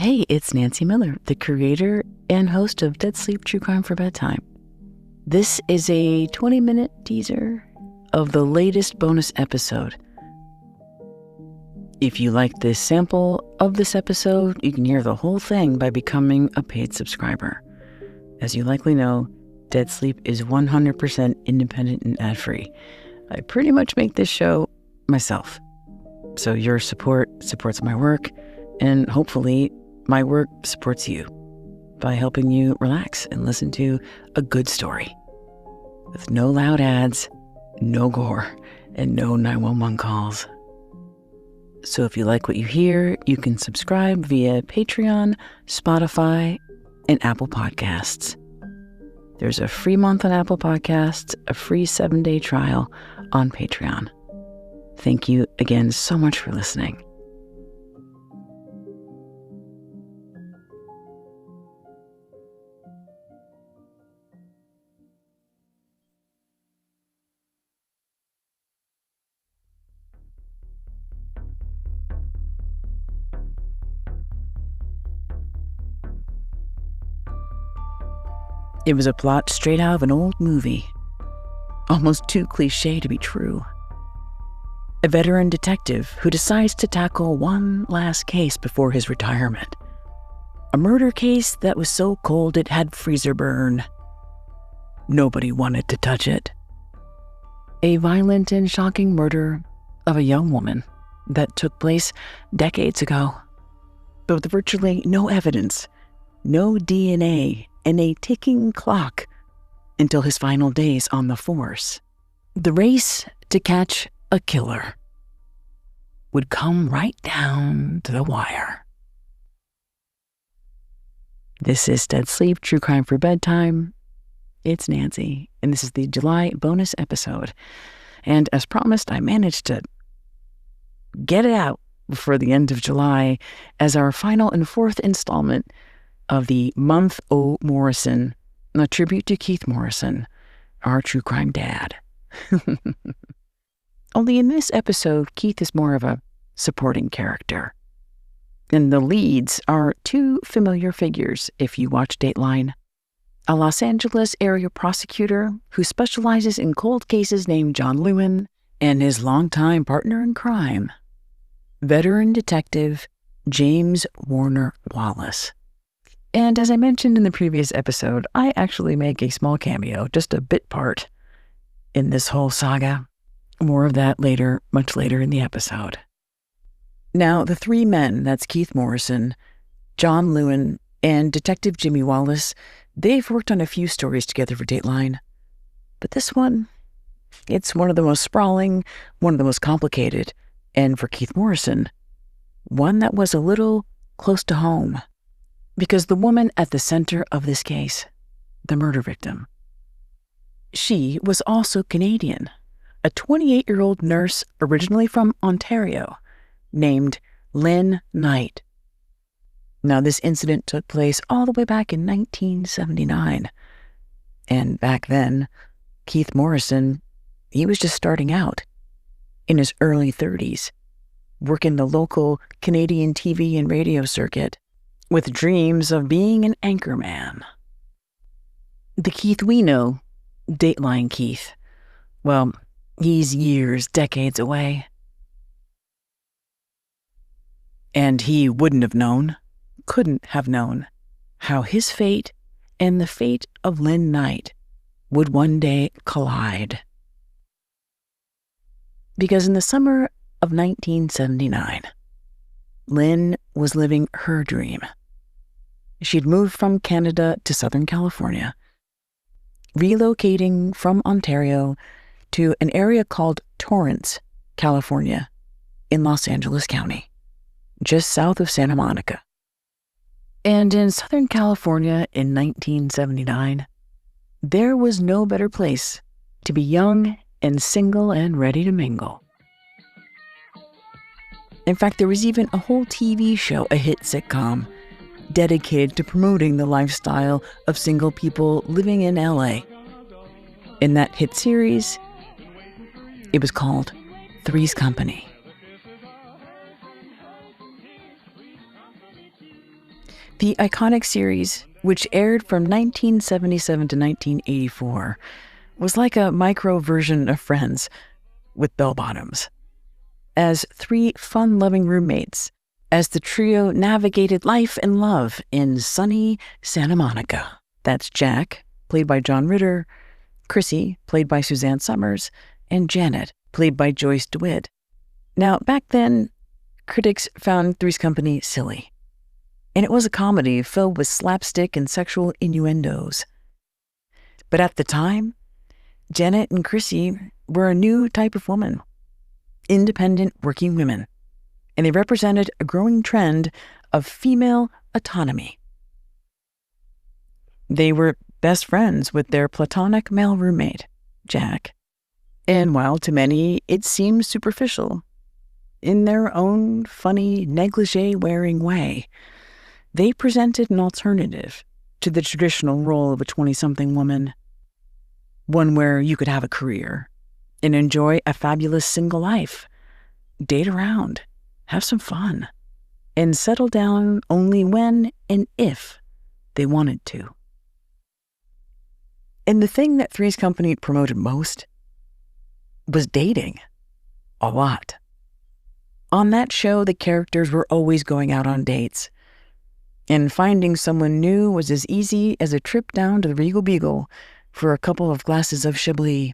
Hey, it's Nancy Miller, the creator and host of Dead Sleep True Crime for Bedtime. This is a 20-minute teaser of the latest bonus episode. If you like this sample of this episode, you can hear the whole thing by becoming a paid subscriber. As you likely know, Dead Sleep is 100% independent and ad-free. I pretty much make this show myself. So your support supports my work, and hopefully my work supports you by helping you relax and listen to a good story with no loud ads, no gore, and no 911 calls. So if you like what you hear, you can subscribe via Patreon, Spotify, and Apple Podcasts. There's a free month on Apple Podcasts, a free 7-day trial on Patreon. Thank you again so much for listening. It was a plot straight out of an old movie, almost too cliche to be true. A veteran detective who decides to tackle one last case before his retirement. A murder case that was so cold it had freezer burn. Nobody wanted to touch it. A violent and shocking murder of a young woman that took place decades ago, but with virtually no evidence, no DNA, and a ticking clock until his final days on the force. The race to catch a killer would come right down to the wire. This is Dead Sleep, True Crime for Bedtime. It's Nancy, and this is the July bonus episode. And as promised, I managed to get it out before the end of July as our final and fourth installment of the Month O' Morrison, a tribute to Keith Morrison, our true crime dad. Only in this episode, Keith is more of a supporting character. And the leads are two familiar figures if you watch Dateline. A Los Angeles area prosecutor who specializes in cold cases named John Lewin, and his longtime partner in crime, veteran detective James Warner Wallace. And as I mentioned in the previous episode, I actually make a small cameo, just a bit part, in this whole saga. More of that later, much later in the episode. Now, the three men, that's Keith Morrison, John Lewin, and Detective Jimmy Wallace, they've worked on a few stories together for Dateline. But this one, it's one of the most sprawling, one of the most complicated, and for Keith Morrison, one that was a little close to home. Because the woman at the center of this case, the murder victim, she was also Canadian, a 28-year-old nurse originally from Ontario named Lynn Knight. Now, this incident took place all the way back in 1979. And back then, Keith Morrison, he was just starting out in his early 30s, working the local Canadian TV and radio circuit, with dreams of being an anchorman. The Keith we know, Dateline Keith, well, he's years, decades away. And he wouldn't have known, couldn't have known, how his fate and the fate of Lynn Knight would one day collide. Because in the summer of 1979, Lynn was living her dream. She'd moved from Canada to Southern California, relocating from Ontario to an area called Torrance, California, in Los Angeles County, just south of Santa Monica. And in Southern California in 1979, there was no better place to be young and single and ready to mingle. In fact, there was even a whole TV show, a hit sitcom, dedicated to promoting the lifestyle of single people living in LA. In that hit series, it was called Three's Company. The iconic series, which aired from 1977 to 1984, was like a micro version of Friends with bell-bottoms. As three fun-loving roommates, as the trio navigated life and love in sunny Santa Monica. That's Jack, played by John Ritter, Chrissy, played by Suzanne Summers, and Janet, played by Joyce DeWitt. Now, back then, critics found Three's Company silly. And it was a comedy filled with slapstick and sexual innuendos. But at the time, Janet and Chrissy were a new type of woman, independent working women, and they represented a growing trend of female autonomy. They were best friends with their platonic male roommate, Jack, and while to many it seemed superficial, in their own funny negligee-wearing way, they presented an alternative to the traditional role of a 20-something woman, one where you could have a career and enjoy a fabulous single life, date around, have some fun, and settle down only when and if they wanted to. And the thing that Three's Company promoted most was dating. A lot. On that show, the characters were always going out on dates, and finding someone new was as easy as a trip down to the Regal Beagle for a couple of glasses of Chablis.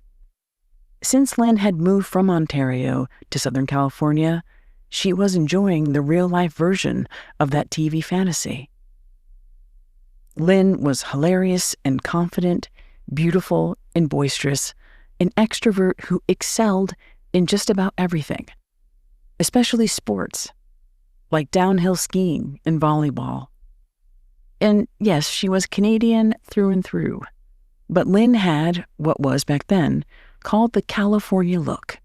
Since Lynn had moved from Ontario to Southern California, she was enjoying the real-life version of that TV fantasy. Lynn was hilarious and confident, beautiful and boisterous, an extrovert who excelled in just about everything, especially sports, like downhill skiing and volleyball. And yes, she was Canadian through and through, but Lynn had what was back then called the California look.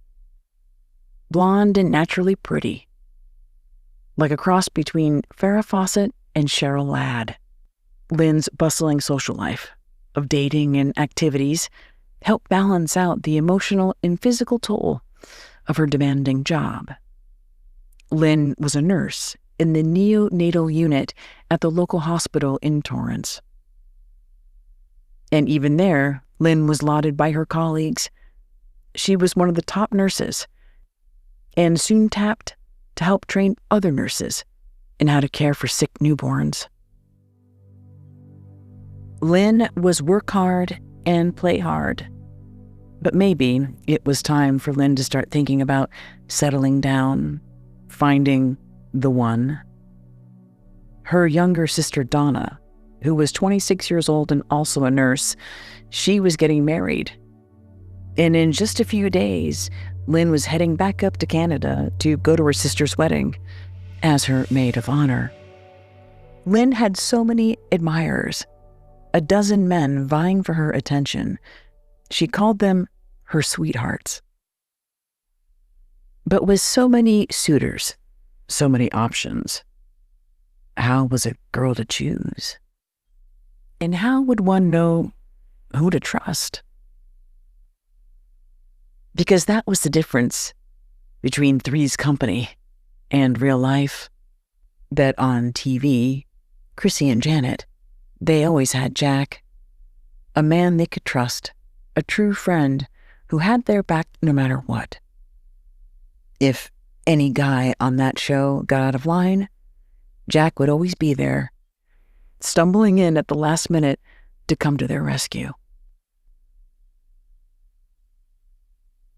Blonde and naturally pretty, like a cross between Farrah Fawcett and Cheryl Ladd. Lynn's bustling social life of dating and activities helped balance out the emotional and physical toll of her demanding job. Lynn was a nurse in the neonatal unit at the local hospital in Torrance. And even there, Lynn was lauded by her colleagues. She was one of the top nurses, and soon tapped to help train other nurses in how to care for sick newborns. Lynn was work hard and play hard, but maybe it was time for Lynn to start thinking about settling down, finding the one. Her younger sister Donna, who was 26 years old and also a nurse, she was getting married. And in just a few days, Lynn was heading back up to Canada to go to her sister's wedding as her maid of honor. Lynn had so many admirers, a dozen men vying for her attention. She called them her sweethearts. But with so many suitors, so many options, how was a girl to choose? And how would one know who to trust? Because that was the difference between Three's Company and real life. That on TV, Chrissy and Janet, they always had Jack, a man they could trust, a true friend who had their back no matter what. If any guy on that show got out of line, Jack would always be there, stumbling in at the last minute to come to their rescue.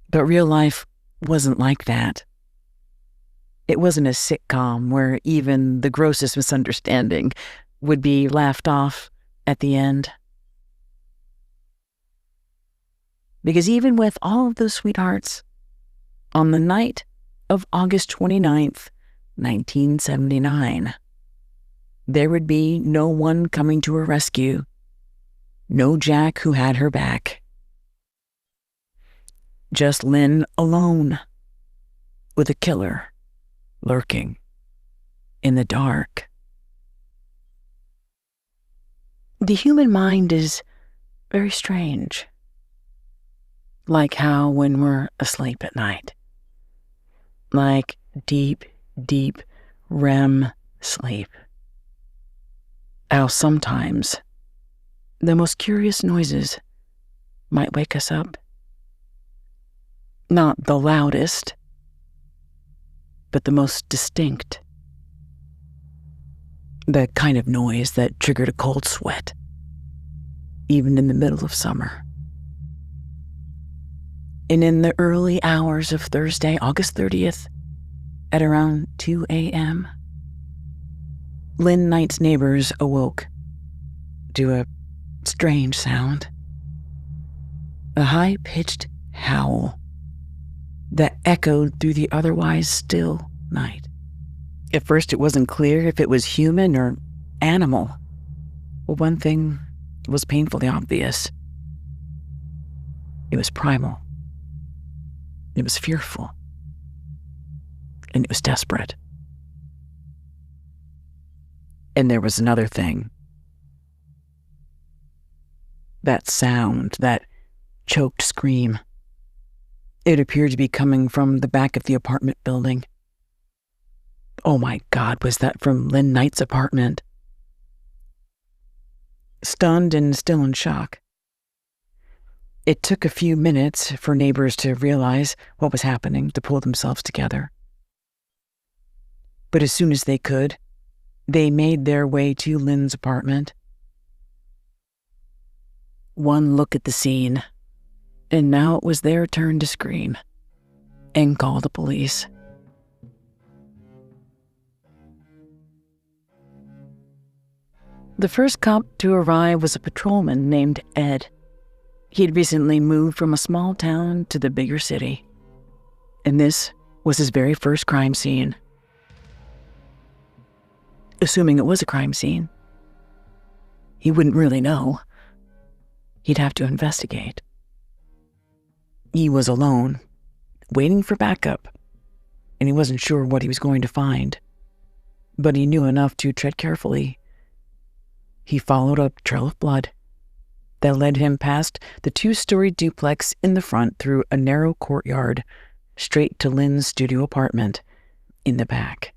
But real life wasn't like that. It wasn't a sitcom where even the grossest misunderstanding would be laughed off at the end. Because even with all of those sweethearts, on the night of August 29th, 1979, there would be no one coming to her rescue, no Jack who had her back. Just Lynn alone, with a killer lurking in the dark. The human mind is very strange, like how when we're asleep at night, like deep, deep REM sleep, how sometimes the most curious noises might wake us up. Not the loudest, but the most distinct. The kind of noise that triggered a cold sweat, even in the middle of summer. And in the early hours of Thursday, August 30th, at around 2 a.m., Lynn Knight's neighbors awoke to a strange sound. A high-pitched howl that echoed through the otherwise still night. At first, it wasn't clear if it was human or animal. Well, one thing was painfully obvious. It was primal. It was fearful. And it was desperate. And there was another thing. That sound, that choked scream. It appeared to be coming from the back of the apartment building. Oh my God, was that from Lynn Knight's apartment? Stunned and still in shock. It took a few minutes for neighbors to realize what was happening, to pull themselves together. But as soon as they could, they made their way to Lynn's apartment. One look at the scene, and now it was their turn to scream and call the police. The first cop to arrive was a patrolman named Ed. He had recently moved from a small town to the bigger city, and this was his very first crime scene. Assuming it was a crime scene, he wouldn't really know. He'd have to investigate. He was alone, waiting for backup, and he wasn't sure what he was going to find, but he knew enough to tread carefully. He followed a trail of blood that led him past the two-story duplex in the front through a narrow courtyard straight to Lynn's studio apartment in the back.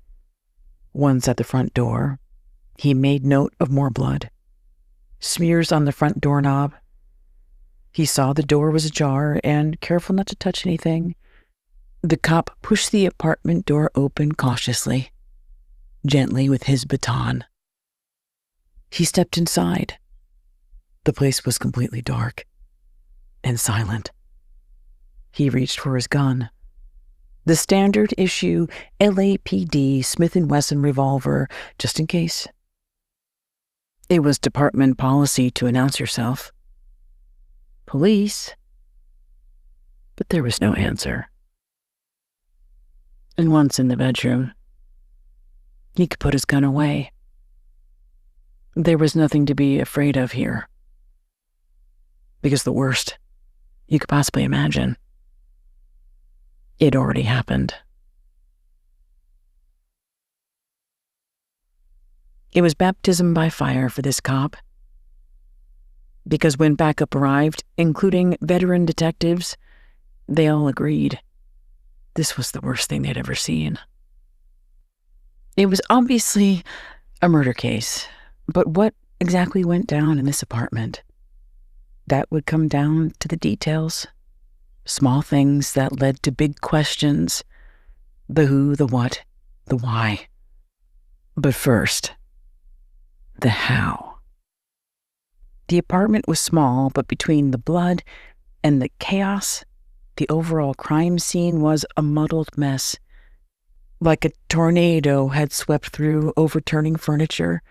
Once at the front door, he made note of more blood. Smears on the front doorknob. He saw the door was ajar, and, careful not to touch anything, the cop pushed the apartment door open cautiously, gently with his baton. He stepped inside. The place was completely dark and silent. He reached for his gun. The standard issue LAPD Smith & Wesson revolver, just in case. It was department policy to announce yourself. Police. But there was no answer. And once in the bedroom, he could put his gun away. There was nothing to be afraid of here. Because the worst you could possibly imagine, it already happened. It was baptism by fire for this cop. Because when backup arrived, including veteran detectives, they all agreed this was the worst thing they'd ever seen. It was obviously a murder case, but what exactly went down in this apartment? That would come down to the details. Small things that led to big questions. The who, the what, the why. But first, the how. The apartment was small, but between the blood and the chaos, the overall crime scene was a muddled mess. Like a tornado had swept through, overturning furniture,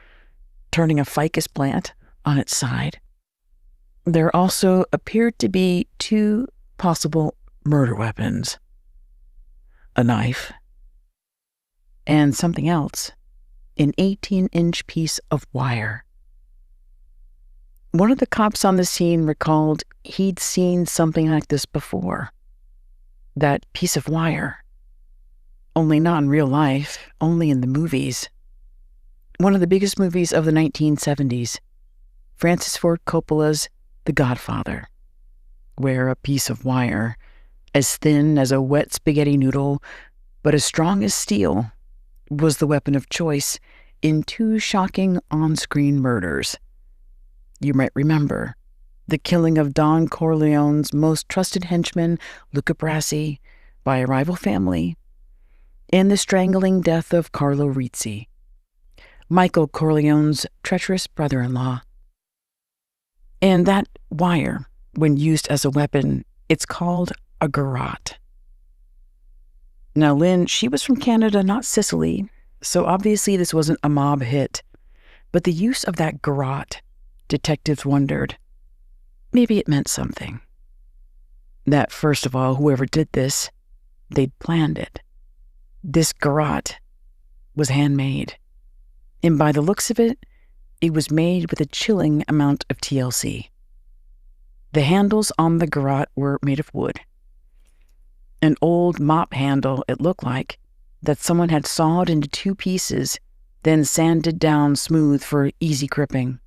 turning a ficus plant on its side. There also appeared to be two possible murder weapons. A knife and something else, an 18-inch piece of wire. One of the cops on the scene recalled he'd seen something like this before. That piece of wire. Only not in real life, only in the movies. One of the biggest movies of the 1970s, Francis Ford Coppola's The Godfather, where a piece of wire, as thin as a wet spaghetti noodle, but as strong as steel, was the weapon of choice in two shocking on-screen murders. You might remember the killing of Don Corleone's most trusted henchman, Luca Brasi, by a rival family, and the strangling death of Carlo Rizzi, Michael Corleone's treacherous brother-in-law. And that wire, when used as a weapon, it's called a garrote. Now, Lynn, she was from Canada, not Sicily, so obviously this wasn't a mob hit. But the use of that garrote, detectives wondered, maybe it meant something. That, first of all, whoever did this, they'd planned it. This garrote was handmade. And by the looks of it, it was made with a chilling amount of TLC. The handles on the garrote were made of wood. An old mop handle, it looked like, that someone had sawed into two pieces, then sanded down smooth for easy gripping.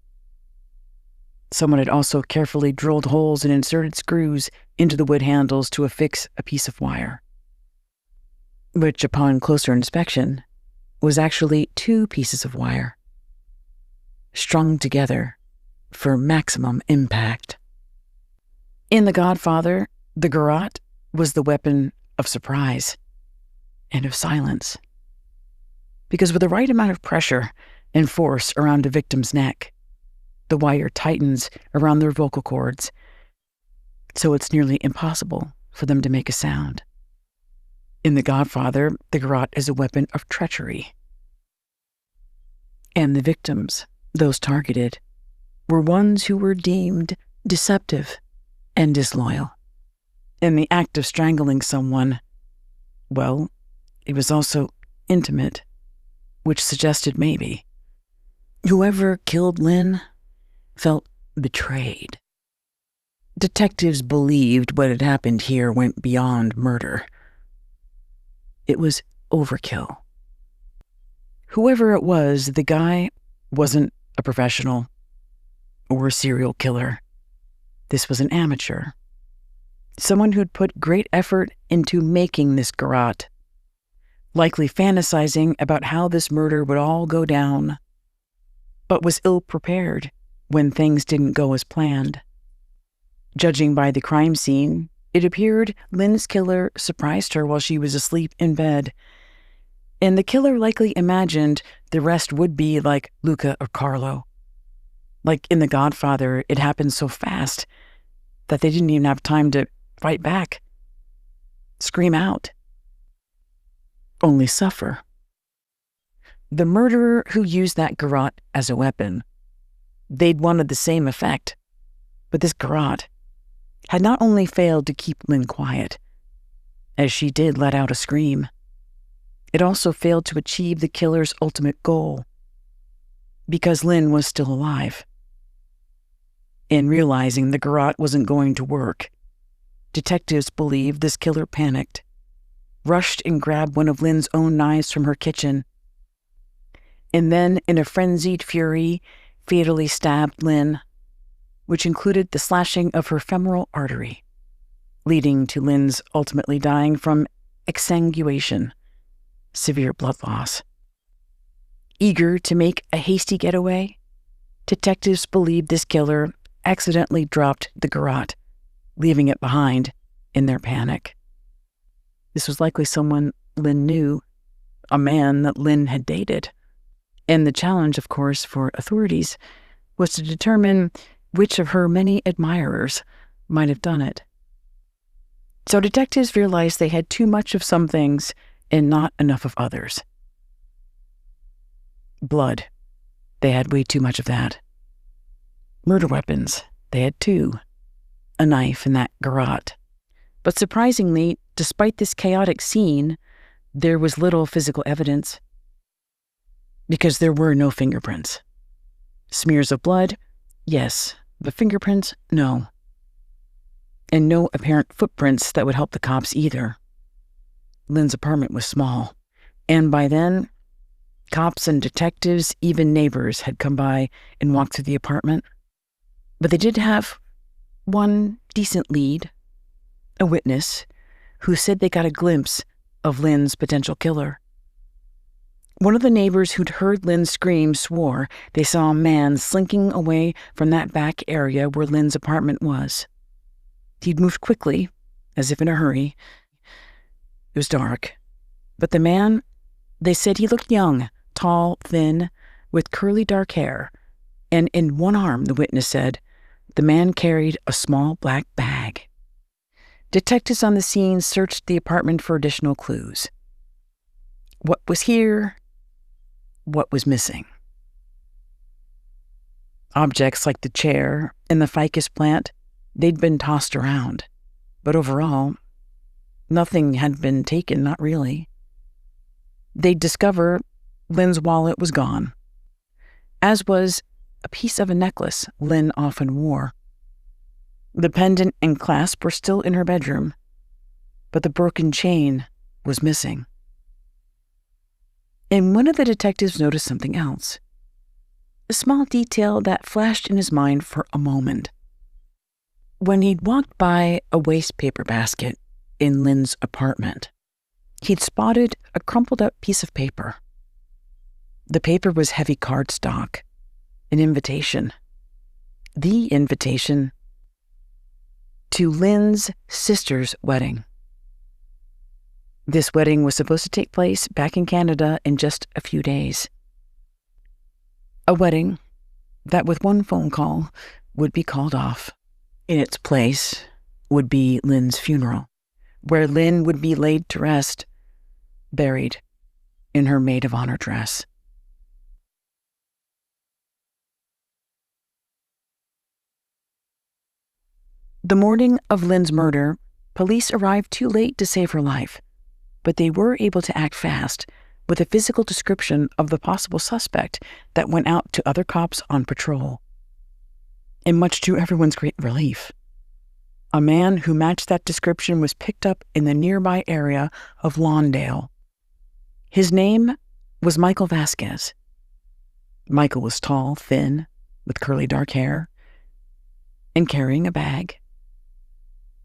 Someone had also carefully drilled holes and inserted screws into the wood handles to affix a piece of wire, which, upon closer inspection, was actually two pieces of wire, strung together for maximum impact. In The Godfather, the garrote was the weapon of surprise and of silence. Because with the right amount of pressure and force around a victim's neck, the wire tightens around their vocal cords, so it's nearly impossible for them to make a sound. In The Godfather, the garrote is a weapon of treachery. And the victims, those targeted, were ones who were deemed deceptive and disloyal. And the act of strangling someone, well, it was also intimate, which suggested maybe whoever killed Lynn felt betrayed. Detectives believed what had happened here went beyond murder. It was overkill. Whoever it was, the guy wasn't a professional or a serial killer. This was an amateur. Someone who'd put great effort into making this garrote, likely fantasizing about how this murder would all go down, but was ill-prepared when things didn't go as planned. Judging by the crime scene, it appeared Lynn's killer surprised her while she was asleep in bed, and the killer likely imagined the rest would be like Luca or Carlo. Like in The Godfather, it happened so fast that they didn't even have time to fight back, scream out, only suffer. The murderer who used that garrote as a weapon, they'd wanted the same effect, but this garrote had not only failed to keep Lynn quiet, as she did let out a scream, it also failed to achieve the killer's ultimate goal, because Lynn was still alive. In realizing the garrote wasn't going to work, detectives believed this killer panicked, rushed and grabbed one of Lynn's own knives from her kitchen, and then, in a frenzied fury, fatally stabbed Lynn, which included the slashing of her femoral artery, leading to Lynn's ultimately dying from exsanguination, severe blood loss. Eager to make a hasty getaway, detectives believed this killer accidentally dropped the garrote, leaving it behind in their panic. This was likely someone Lynn knew, a man that Lynn had dated. And the challenge, of course, for authorities was to determine which of her many admirers might have done it. So detectives realized they had too much of some things and not enough of others. Blood. They had way too much of that. Murder weapons. They had two. A knife and that garrote. But surprisingly, despite this chaotic scene, there was little physical evidence. Because there were no fingerprints. Smears of blood? Yes. But fingerprints? No. And no apparent footprints that would help the cops either. Lynn's apartment was small, and by then, cops and detectives, even neighbors, had come by and walked through the apartment. But they did have one decent lead, a witness, who said they got a glimpse of Lynn's potential killer. One of the neighbors who'd heard Lynn scream swore they saw a man slinking away from that back area where Lynn's apartment was. He'd moved quickly, as if in a hurry. It was dark, but the man, they said he looked young, tall, thin, with curly dark hair, and in one arm, the witness said, the man carried a small black bag. Detectives on the scene searched the apartment for additional clues. What was here? What was missing? Objects like the chair and the ficus plant, they'd been tossed around, but overall, nothing had been taken, not really. They'd discover Lynn's wallet was gone, as was a piece of a necklace Lynn often wore. The pendant and clasp were still in her bedroom, but the broken chain was missing. And one of the detectives noticed something else, a small detail that flashed in his mind for a moment. When he'd walked by a waste paper basket in Lynn's apartment, he'd spotted a crumpled up piece of paper. The paper was heavy cardstock, an invitation. The invitation to Lynn's sister's wedding. This wedding was supposed to take place back in Canada in just a few days. A wedding that with one phone call would be called off. In its place would be Lynn's funeral, where Lynn would be laid to rest, buried in her maid of honor dress. The morning of Lynn's murder, police arrived too late to save her life, but they were able to act fast with a physical description of the possible suspect that went out to other cops on patrol. And much to everyone's great relief, a man who matched that description was picked up in the nearby area of Lawndale. His name was Michael Vasquez. Michael was tall, thin, with curly dark hair, and carrying a bag.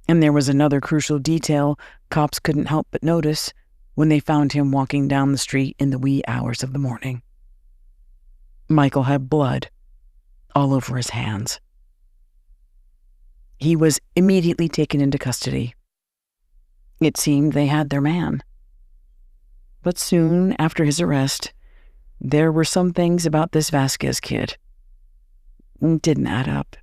And there was another crucial detail cops couldn't help but notice when they found him walking down the street in the wee hours of the morning. Michael had blood all over his hands. He was immediately taken into custody. It seemed they had their man. But soon after his arrest, there were some things about this Vasquez kid. It didn't add up.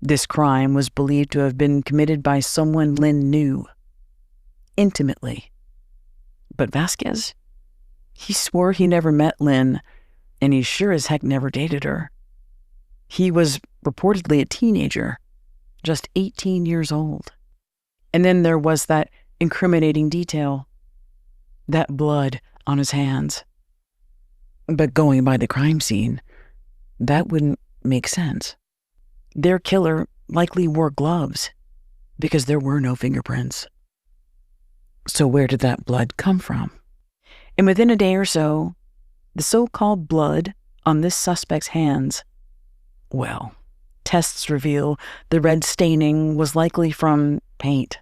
This crime was believed to have been committed by someone Lynn knew intimately. But Vasquez, he swore he never met Lynn, and he sure as heck never dated her. He was reportedly a teenager, just 18 years old. And then there was that incriminating detail, that blood on his hands. But going by the crime scene, that wouldn't make sense. Their killer likely wore gloves because there were no fingerprints. So where did that blood come from? And within a day or so, the so-called blood on this suspect's hands, well, tests reveal the red staining was likely from paint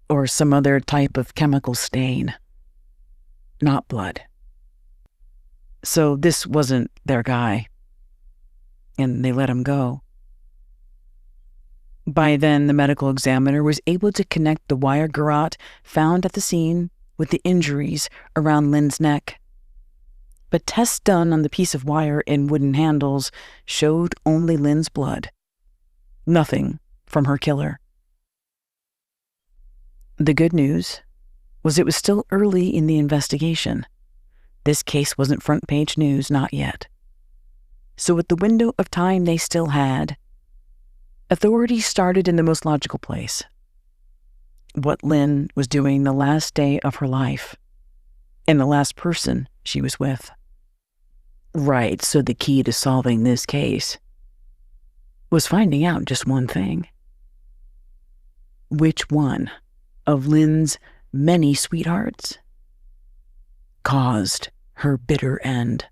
or some other type of chemical stain, not blood. So this wasn't their guy, and they let him go. By then, the medical examiner was able to connect the wire garrote found at the scene with the injuries around Lynn's neck. But tests done on the piece of wire and wooden handles showed only Lynn's blood. Nothing from her killer. The good news was it was still early in the investigation. This case wasn't front-page news, not yet. So with the window of time they still had, authorities started in the most logical place. What Lynn was doing the last day of her life, and the last person she was with. Right, so the key to solving this case was finding out just one thing. Which one of Lynn's many sweethearts caused her bitter end?